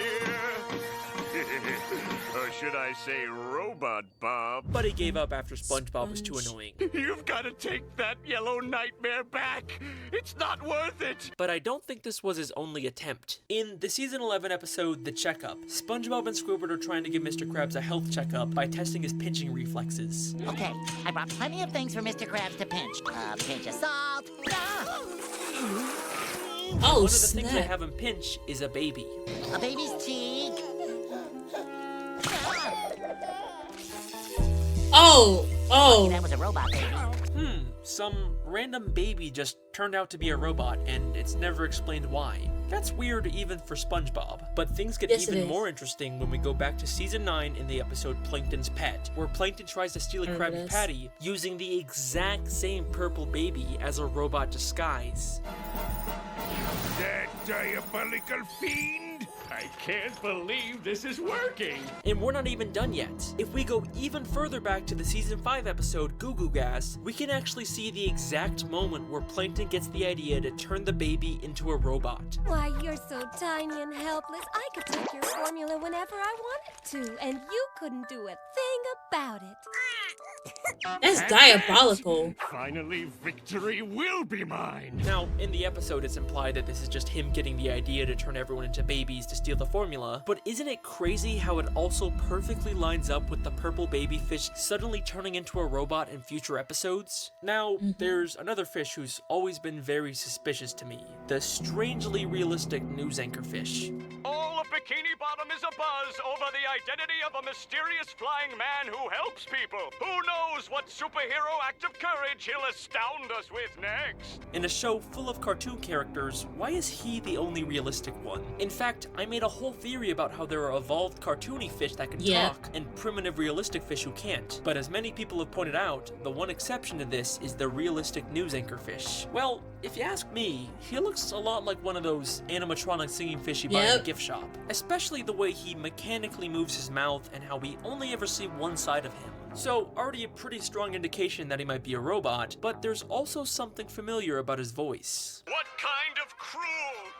Or should I say Robot Bob? But he gave up after SpongeBob was too annoying. You've got to take that yellow nightmare back. It's not worth it. But I don't think this was his only attempt. In the season 11 episode, The Checkup, SpongeBob and Squidward are trying to give Mr. Krabs a health checkup by testing his pinching reflexes. Okay, I brought plenty of things for Mr. Krabs to pinch. A pinch of salt. Oh, One of the snap. things they have him pinch is a baby. A baby's cheek. Oh. That was a robot baby. Some random baby just turned out to be a robot, and it's never explained why. That's weird even for SpongeBob. But things get Yes, it even is. more interesting when we go back to season 9 in the episode Plankton's Pet, where Plankton tries to steal a Remember Krabby this? Patty using the exact same purple baby as a robot disguise. That diabolical fiend! I can't believe this is working. And we're not even done yet. If we go even further back to the season 5 episode Goo Goo Gas, we can actually see the exact moment where Plankton gets the idea to turn the baby into a robot. Why, you're so tiny and helpless, I could take your formula whenever I wanted to, and you couldn't do a thing about it. That's diabolical. Finally, victory will be mine. Now, in the episode, it's implied that this is just him getting the idea to turn everyone into babies to steal the formula, but isn't it crazy how it also perfectly lines up with the purple baby fish suddenly turning into a robot in future episodes? Now, there's another fish who's always been very suspicious to me, the strangely realistic news anchor fish. All of Bikini Bottom is abuzz over the identity of a mysterious flying man who helps people. Who knows what superhero act of courage he'll astound us with next? In a show full of cartoon characters, why is he the only realistic one? In fact, I made a whole theory about how there are evolved cartoony fish that can talk and primitive realistic fish who can't. But as many people have pointed out, the one exception to this is the realistic news anchor fish. Well, if you ask me, he looks a lot like one of those animatronic singing fish you buy in a gift shop. Especially the way he mechanically moves his mouth and how we only ever see one side of him. So, already a pretty strong indication that he might be a robot, but there's also something familiar about his voice. What kind of cruel,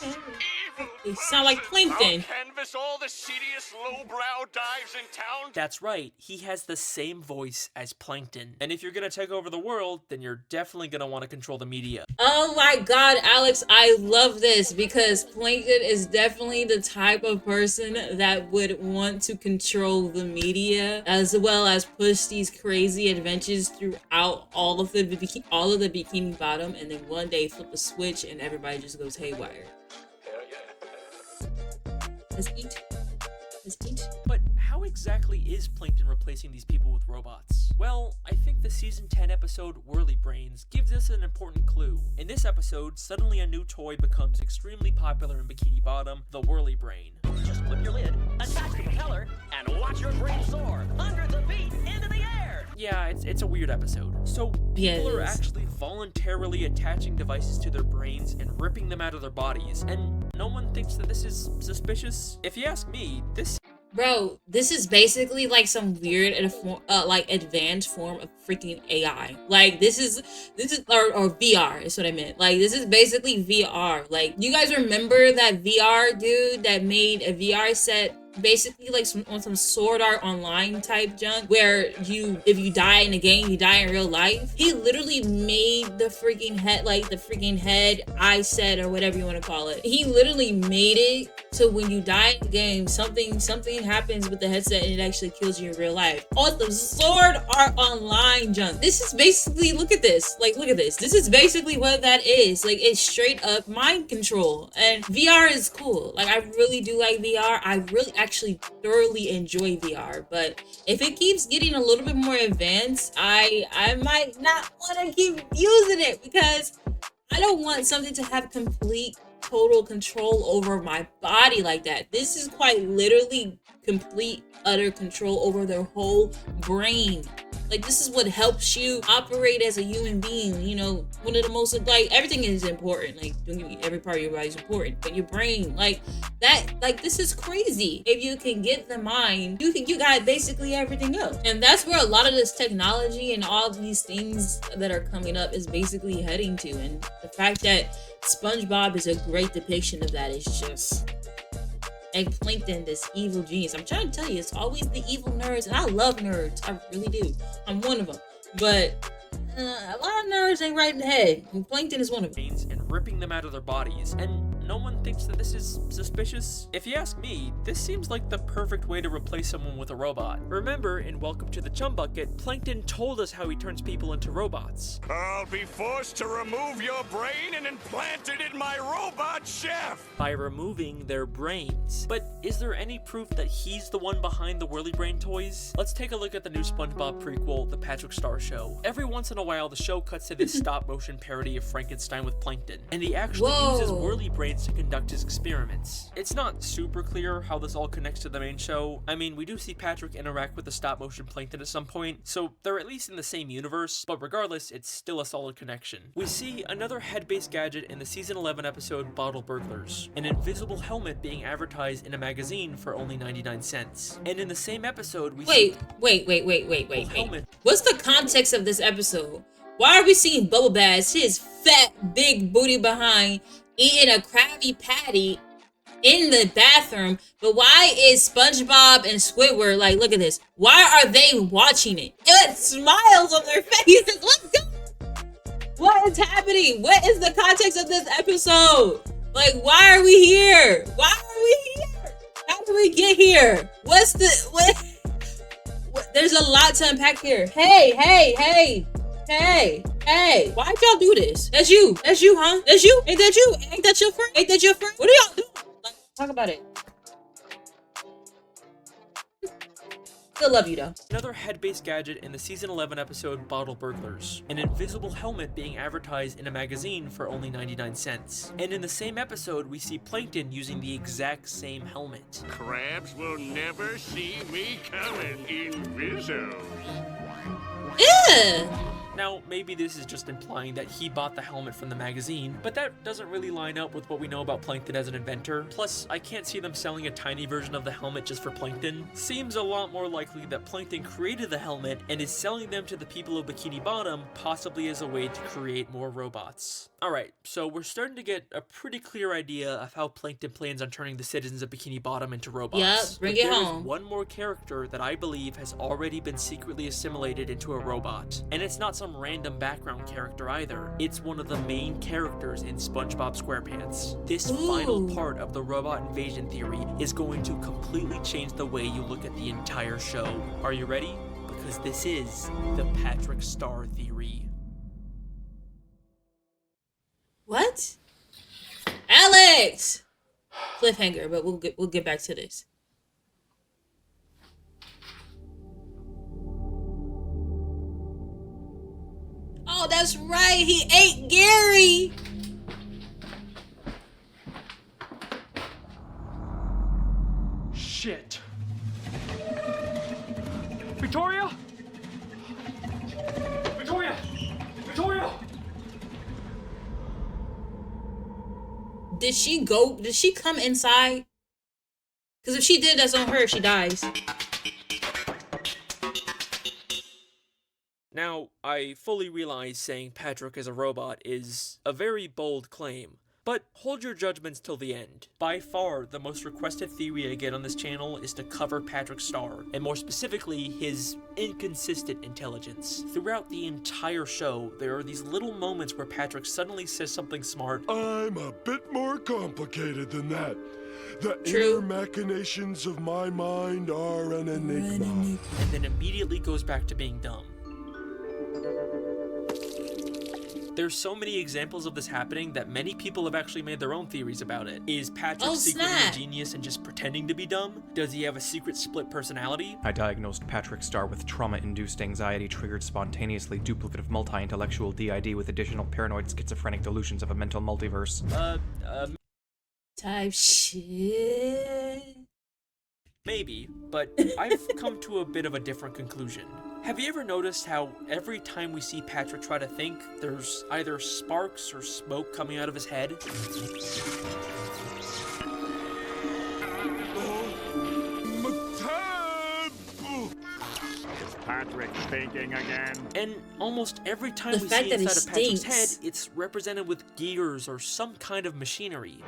careless, evil They sound like Plankton. canvas all the seediest lowbrow dives in town? That's right, he has the same voice as Plankton. And if you're gonna take over the world, then you're definitely gonna want to control the media. Oh my god, Alex, I love this because Plankton is definitely the type of person that would want to control the media as well as push these crazy adventures throughout all of the Bikini Bottom, and then one day flip a switch and everybody just goes haywire. Let's eat. Let's eat. But how exactly is Plankton replacing these people with robots? Well, I think the season 10 episode Whirly Brains gives us an important clue. In this episode, suddenly a new toy becomes extremely popular in Bikini Bottom, the Whirly Brain. Just flip your lid, attach the propeller, and watch your brain soar hundreds of feet into the air. Yeah, it's a weird episode. So people are actually voluntarily attaching devices to their brains and ripping them out of their bodies, and no one thinks that this is suspicious? If you ask me, this Bro, this is basically like some weird like advanced form of freaking AI. Like this is or VR is what I meant. Like this is basically VR. Like you guys remember that VR dude that made a VR set basically like on some Sword Art Online type junk where if you die in a game, you die in real life. He literally made the freaking head eye set or whatever you want to call it. He literally made it so when you die in the game, something happens with the headset and it actually kills you in real life. On the Sword Art Online junk. This is basically, look at this. Like, look at this. This is basically what that is. Like, it's straight up mind control. And VR is cool. Like, I really do like VR. I really actually thoroughly enjoy VR. But if it keeps getting a little bit more advanced, I might not want to keep using it because I don't want something to have complete total control over my body like that. This is quite literally complete utter control over their whole brain. Like this is what helps you operate as a human being. You know, one of the most, like, everything is important. Like, don't get me, every part of your body is important, but your brain, like that, like this is crazy. If you can get the mind, you got basically everything else. And that's where a lot of this technology and all these things that are coming up is basically heading to. And the fact that Spongebob is a great depiction of that is just, and Plankton, this evil genius. I'm trying to tell you, it's always the evil nerds, and I love nerds. I really do. I'm one of them. But a lot of nerds ain't right in the head, and Plankton is one of them. And ripping them out of their bodies, and no one thinks that this is suspicious. If you ask me, this seems like the perfect way to replace someone with a robot. Remember, in Welcome to the Chum Bucket, Plankton told us how he turns people into robots. I'll be forced to remove your brain and implant it in my robot chef! By removing their brains. But is there any proof that he's the one behind the Whirly Brain toys? Let's take a look at the new SpongeBob prequel, The Patrick Star Show. Every once in a while, the show cuts to this stop-motion parody of Frankenstein with Plankton, and he actually uses Whirly Brains to conduct his experiments. It's not super clear how this all connects to the main show. I mean, we do see Patrick interact with the stop-motion Plankton at some point, so they're at least in the same universe, but regardless, it's still a solid connection. We see another head-based gadget in the season 11 episode Bottle Burglars, an invisible helmet being advertised in a magazine for only 99 cents. And in the same episode, we see... Wait. What's the context of this episode? Why are we seeing Bubble Bass, his fat, big booty behind, eating a Krabby Patty in the bathroom, but why is SpongeBob and Squidward, like, look at this, why are they watching it? It smiles on their faces. Let's go. What is happening? What is the context of this episode? Like, why are we here? Why are we here? How did we get here? What? There's a lot to unpack here. Hey, why'd y'all do this? That's you, huh? That's you? Ain't that you? Ain't that your friend? What are y'all doing? Like, talk about it. Still love you though. Another head-based gadget in the season 11 episode Bottle Burglars, an invisible helmet being advertised in a magazine for only 99 cents. And in the same episode, we see Plankton using the exact same helmet. Crabs will never see me coming, Invisos. Ew. Now, maybe this is just implying that he bought the helmet from the magazine, but that doesn't really line up with what we know about Plankton as an inventor. Plus, I can't see them selling a tiny version of the helmet just for Plankton. Seems a lot more likely that Plankton created the helmet and is selling them to the people of Bikini Bottom, possibly as a way to create more robots. Alright, so we're starting to get a pretty clear idea of how Plankton plans on turning the citizens of Bikini Bottom into robots. Yep, bring it home. There is one more character that I believe has already been secretly assimilated into a robot. And it's not some random background character either. It's one of the main characters in SpongeBob SquarePants. This final part of the robot invasion theory is going to completely change the way you look at the entire show. Are you ready? Because this is the Patrick Star theory. What? Alex! Cliffhanger, but we'll get back to this. Oh, that's right. He ate Gary. Shit. Victoria? Victoria! Did she come inside? Because if she did, that's on her if she dies. Now, I fully realize saying Patrick is a robot is a very bold claim, but hold your judgments till the end. By far, the most requested theory I get on this channel is to cover Patrick's star, and more specifically, his inconsistent intelligence. Throughout the entire show, there are these little moments where Patrick suddenly says something smart. I'm a bit more complicated than that. The True. inner machinations of my mind are an enigma. And then immediately goes back to being dumb. There's so many examples of this happening that many people have actually made their own theories about it. Is Patrick secretly a genius and just pretending to be dumb? Does he have a secret split personality? I diagnosed Patrick's star with trauma-induced anxiety triggered spontaneously duplicative multi-intellectual DID with additional paranoid schizophrenic delusions of a mental multiverse. Type shit. Maybe, but I've come to a bit of a different conclusion. Have you ever noticed how every time we see Patrick try to think, there's either sparks or smoke coming out of his head? Is Patrick thinking again? And almost every time The we fact see that he inside of Patrick's stinks. head, it's represented with gears or some kind of machinery.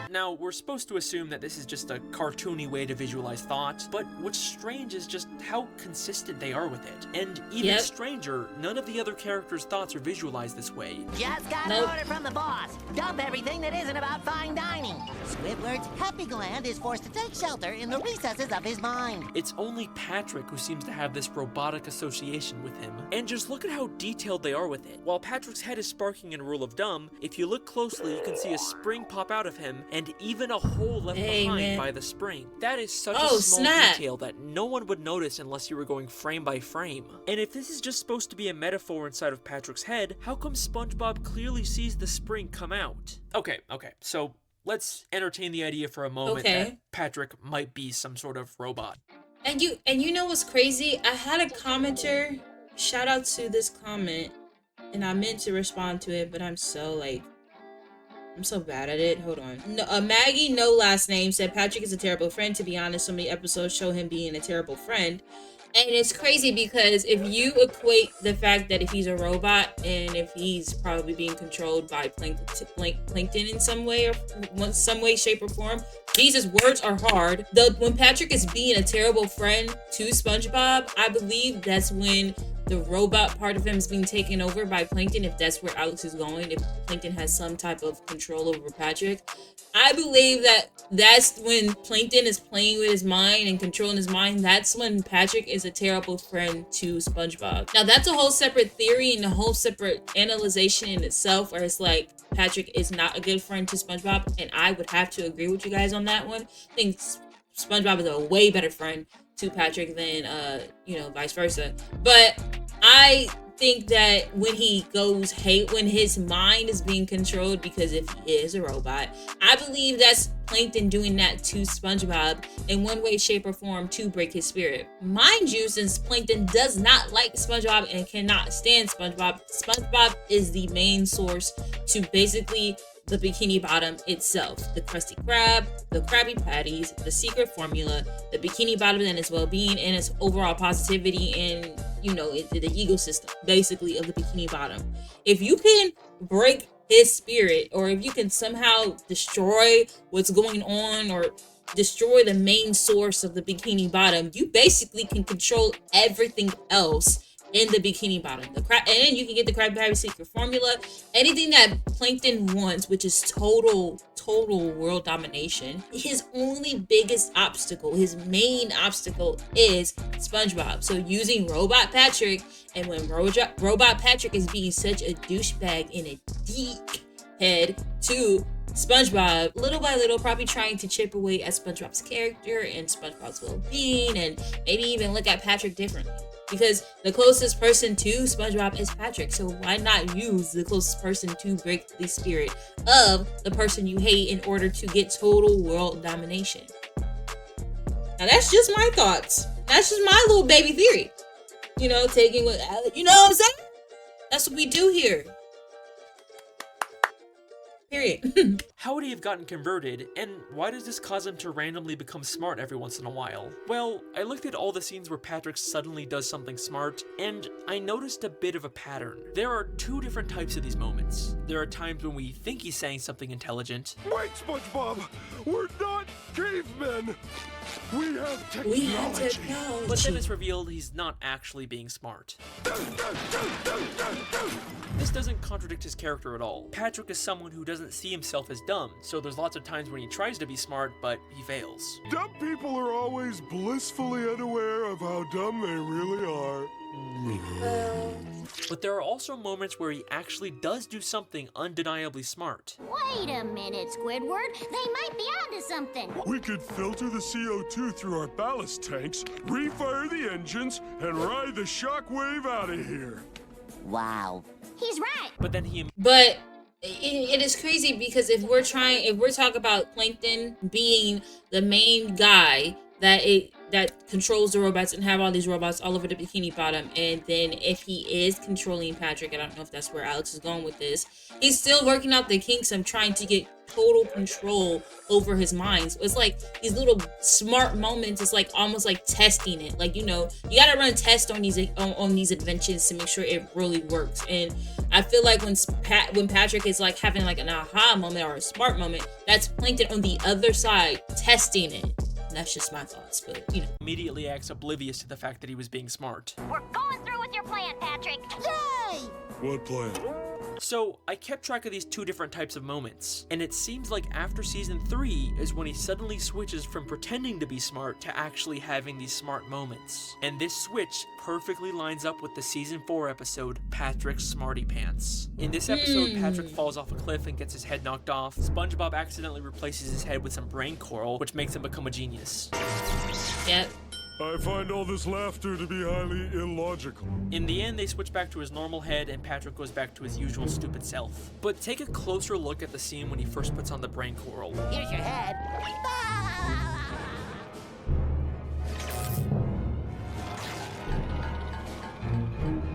Now, we're supposed to assume that this is just a cartoony way to visualize thoughts, but what's strange is just how consistent they are with it. And even stranger, none of the other characters' thoughts are visualized this way. Just got an order from the boss. Dump everything that isn't about fine dining. Squidward's happy gland is forced to take shelter in the recesses of his mind. It's only Patrick who seems to have this robotic association with him. And just look at how detailed they are with it. While Patrick's head is sparking in Rule of Dumb, if you look closely, you can see a spring pop out of him, and even a hole left behind by the spring. That is such a small detail that no one would notice unless you were going frame by frame. And if this is just supposed to be a metaphor inside of Patrick's head, how come SpongeBob clearly sees the spring come out? Okay, so let's entertain the idea for a moment that Patrick might be some sort of robot. And you know what's crazy? I had a commenter, shout out to this comment, and I meant to respond to it, but I'm so bad at it. Hold on. No, Maggie, no last name, said Patrick is a terrible friend. To be honest, so many episodes show him being a terrible friend. And it's crazy because if you equate the fact that if he's a robot and if he's probably being controlled by Plankton in some way, shape, or form, Jesus, words are hard. When Patrick is being a terrible friend to SpongeBob, I believe that's when the robot part of him is being taken over by Plankton, if that's where Alex is going, if Plankton has some type of control over Patrick. I believe that's when Plankton is playing with his mind and controlling his mind. That's when Patrick is a terrible friend to SpongeBob. Now, that's a whole separate theory and a whole separate analyzation in itself, where it's like Patrick is not a good friend to SpongeBob, and I would have to agree with you guys on that one. I think SpongeBob is a way better friend to Patrick than, vice versa. But I think that when when his mind is being controlled, because if he is a robot, I believe that's Plankton doing that to SpongeBob in one way, shape, or form to break his spirit. Mind you, since Plankton does not like SpongeBob and cannot stand SpongeBob, SpongeBob is the main source to basically the Bikini Bottom itself. The Krusty Krab, the Krabby Patties, the secret formula, the Bikini Bottom and its well-being, and its overall positivity and, the ecosystem, basically, of the Bikini Bottom. If you can break his spirit, or if you can somehow destroy what's going on, or destroy the main source of the Bikini Bottom, you basically can control everything else in the Bikini Bottom. And then you can get the Krabby Patty secret formula. Anything that Plankton wants, which is total world domination. His only biggest obstacle, his main obstacle, is SpongeBob. So using Robot Patrick, and when Robot Patrick is being such a douchebag and a dickhead to SpongeBob, little by little, probably trying to chip away at SpongeBob's character and SpongeBob's well-being, and maybe even look at Patrick differently. Because the closest person to SpongeBob is Patrick, so why not use the closest person to break the spirit of the person you hate in order to get total world domination? Now that's just my thoughts. That's just my little baby theory. you know, taking what Alex, you know what I'm saying? That's what we do here. Period. How would he have gotten converted, and why does this cause him to randomly become smart every once in a while? Well, I looked at all the scenes where Patrick suddenly does something smart, and I noticed a bit of a pattern. There are two different types of these moments. There are times when we think he's saying something intelligent. Wait, SpongeBob! We're not cavemen! We have technology! But then it's revealed he's not actually being smart. This doesn't contradict his character at all. Patrick is someone who doesn't see himself as dumb, so there's lots of times when he tries to be smart, but he fails. Dumb people are always blissfully unaware of how dumb they really are. But there are also moments where he actually does do something undeniably smart. Wait a minute, Squidward. They might be onto something. We could filter the CO2 through our ballast tanks, refire the engines, and ride the shockwave out of here. Wow. He's right. But then he... But it is crazy because if we're talking about Plankton being the main guy that controls the robots and have all these robots all over the Bikini Bottom, and then if he is controlling Patrick, I don't know if that's where Alex is going with this, he's still working out the kinks of trying to get total control over his mind. So it's like these little smart moments, it's like almost like testing it. Like, you know, you gotta run tests on these inventions to make sure it really works. And I feel like when Patrick is like having like an aha moment or a smart moment, that's Plankton on the other side testing it. That's just my thoughts, but you know. Immediately acts oblivious to the fact that he was being smart. We're going through with your plan, Patrick. Yay! What plan? So, I kept track of these two different types of moments, and it seems like after season 3 is when he suddenly switches from pretending to be smart to actually having these smart moments. And this switch perfectly lines up with the season 4 episode, Patrick's Smarty Pants. In this episode, Patrick falls off a cliff and gets his head knocked off. SpongeBob accidentally replaces his head with some brain coral, which makes him become a genius. Yep. I find all this laughter to be highly illogical. In the end, they switch back to his normal head and Patrick goes back to his usual stupid self. But take a closer look at the scene when he first puts on the brain coral. Here's your head.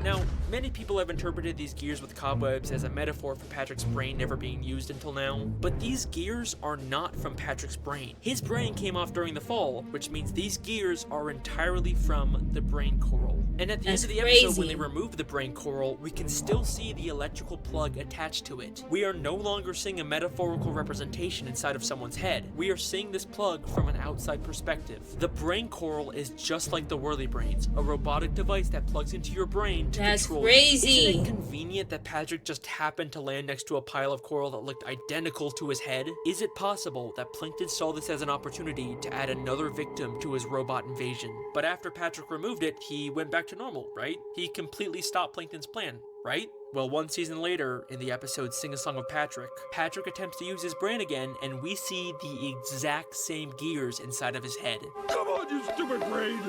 Now, many people have interpreted these gears with cobwebs as a metaphor for Patrick's brain never being used until now, but these gears are not from Patrick's brain. His brain came off during the fall, which means these gears are entirely from the brain coral. And at the end of the episode, when they remove the brain coral, we can still see the electrical plug attached to it. We are no longer seeing a metaphorical representation inside of someone's head. We are seeing this plug from an outside perspective. The brain coral is just like the Whirly Brains, a robotic device that plugs into your brain to control. Crazy. Isn't it convenient that Patrick just happened to land next to a pile of coral that looked identical to his head? Is it possible that Plankton saw this as an opportunity to add another victim to his robot invasion? But after Patrick removed it, he went back to normal, right? He completely stopped Plankton's plan, right? Well, one season later, in the episode Sing a Song of Patrick, Patrick attempts to use his brain again, and we see the exact same gears inside of his head. Come on, you stupid brain!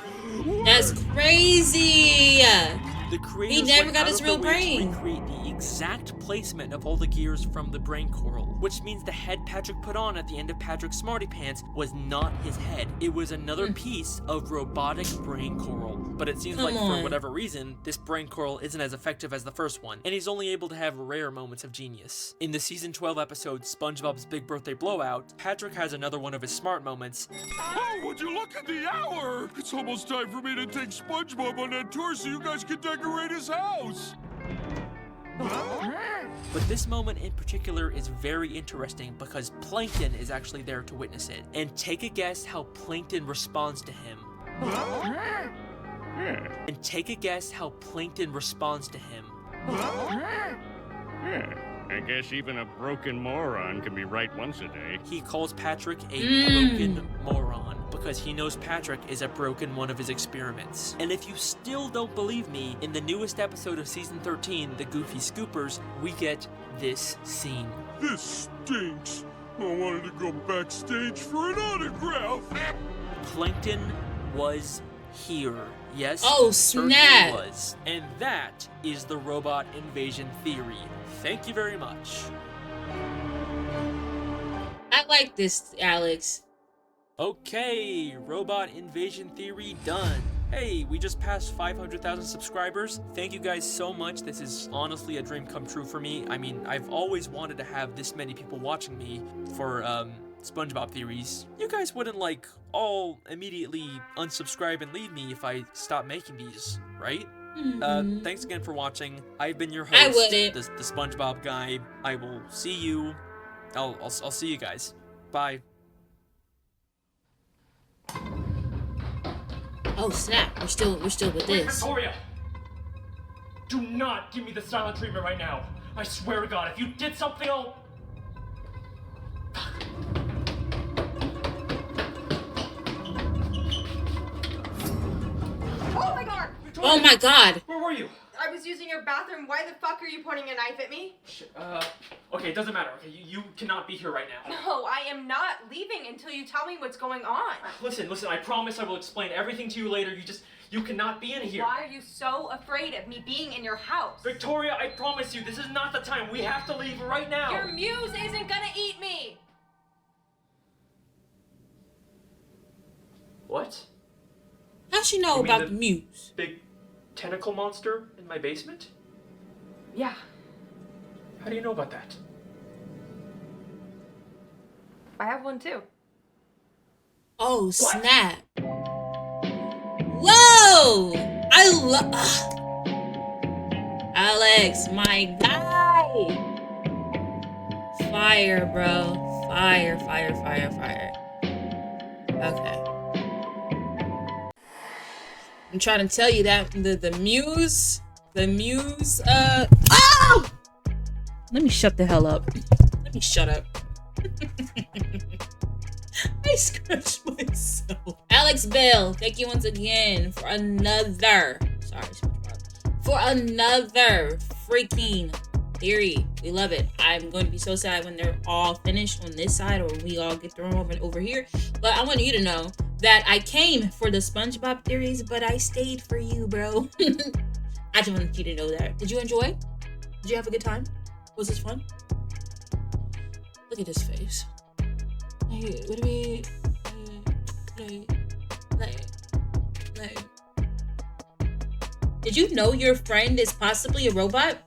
That's crazy! The creators He never went got out his of real their way to brain. recreate the exact placement of all the gears from the brain coral, which means the head Patrick put on at the end of Patrick's Smarty Pants was not his head. It was another piece of robotic brain coral. But it seems like for whatever reason, this brain coral isn't as effective as the first one, and he's only able to have rare moments of genius. In the season 12 episode, SpongeBob's Big Birthday Blowout, Patrick has another one of his smart moments. Oh, would you look at the hour? It's almost time for me to take SpongeBob on that tour so you guys can decorate his house. But this moment in particular is very interesting because Plankton is actually there to witness it. And take a guess how Plankton responds to him. And take a guess how Plankton responds to him. I guess even a broken moron can be right once a day. He calls Patrick a broken moron because he knows Patrick is a broken one of his experiments. And if you still don't believe me, in the newest episode of season 13, The Goofy Scoopers, we get this scene. This stinks. I wanted to go backstage for an autograph. Plankton was here. Yes, oh, certainly snap. was. And that is the robot invasion theory. Thank you very much. I like this, Alex. Okay, robot invasion theory done. Hey, we just passed 500,000 subscribers. Thank you guys so much. This is honestly a dream come true for me. I mean, I've always wanted to have this many people watching me for SpongeBob theories. You guys wouldn't like all immediately unsubscribe and leave me if I stop making these, right? Thanks again for watching. I've been your host, I wouldn't. the SpongeBob guy. I will see you. I'll see you guys. Bye. Oh snap! We're still with Wait, this. Victoria! Do not give me the silent treatment right now. I swear to God, if you did something, I'll... Oh my god! Victoria, Oh my god! Where were you? I was using your bathroom. Why the fuck are you pointing a knife at me? Okay, it doesn't matter. Okay, you cannot be here right now. No, I am not leaving until you tell me what's going on. Listen, I promise I will explain everything to you later. You cannot be in here. Why are you so afraid of me being in your house? Victoria, I promise you, this is not the time. We have to leave right now. Your muse isn't gonna eat me! What? How'd she know You mean about the muse? Big tentacle monster in my basement? Yeah. How do you know about that? I have one too. Oh snap! Whoa! I love Alex, my guy. Fire, bro. Fire. Okay. I'm trying to tell you that the muse, oh! Let me shut the hell up. Let me shut up. I scratched myself. Alex Bell, thank you once again for another, sorry, SpongeBob, for another freaking theory. We love it. I'm going to be so sad when they're all finished on this side or when we all get thrown over here. But I want you to know that I came for the SpongeBob theories, but I stayed for you, bro. I just wanted you to know that. Did you enjoy? Did you have a good time? Was this fun? Look at his face. Hey, what do we... Like... Did you know your friend is possibly a robot?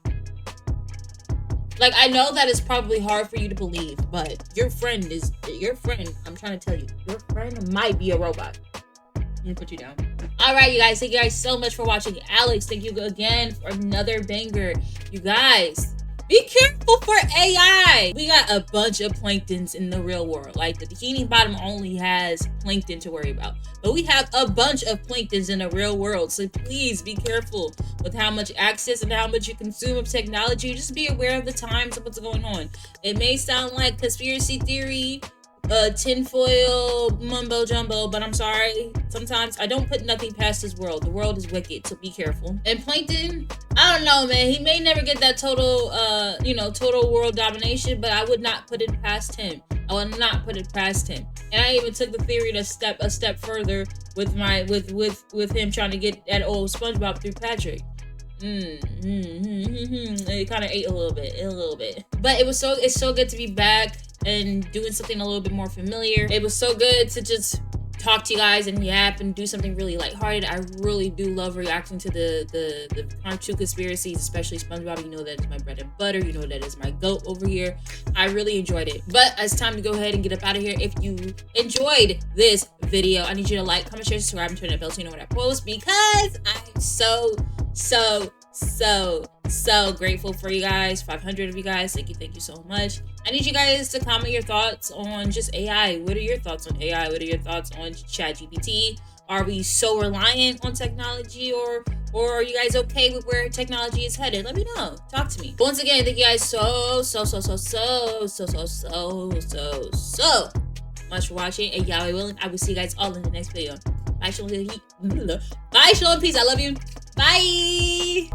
Like, I know that it's probably hard for you to believe, but your friend, I'm trying to tell you, your friend might be a robot. Let me put you down. All right, you guys, thank you guys so much for watching. Alex, thank you again for another banger. You guys, be careful for AI. We got a bunch of Planktons in the real world. Like, the Bikini Bottom only has Plankton to worry about. But we have a bunch of Planktons in the real world. So please be careful with how much access and how much you consume of technology. Just be aware of the times of what's going on. It may sound like conspiracy theory, tinfoil mumbo jumbo, but I'm sorry, sometimes I don't put nothing past this world. The world is wicked, so be careful. And Plankton, I don't know, man, he may never get that total total world domination, but I would not put it past him. I would not put it past him. And I even took the theory to a step further with him trying to get at old SpongeBob through Patrick. It kind of ate a little bit, but it's so good to be back and doing something a little bit more familiar. It was so good to just talk to you guys and yap and do something really lighthearted. I really do love reacting to the cartoon conspiracies, especially SpongeBob. You know that is my bread and butter. You know that is my goat over here. I really enjoyed it. But it's time to go ahead and get up out of here. If you enjoyed this video, I need you to like, comment, share, subscribe, and turn that bell so you know when I post, because I'm so grateful for you guys. 500 of you guys, thank you so much. I need you guys to comment your thoughts on just AI. What are your thoughts on AI? What are your thoughts on ChatGPT? Are we so reliant on technology, or are you guys okay with where technology is headed? Let me know. Talk to me. But once again, thank you guys so much for watching, and Yahweh willing, I will see you guys all in the next video. Bye, shalom, peace. I love you. Bye.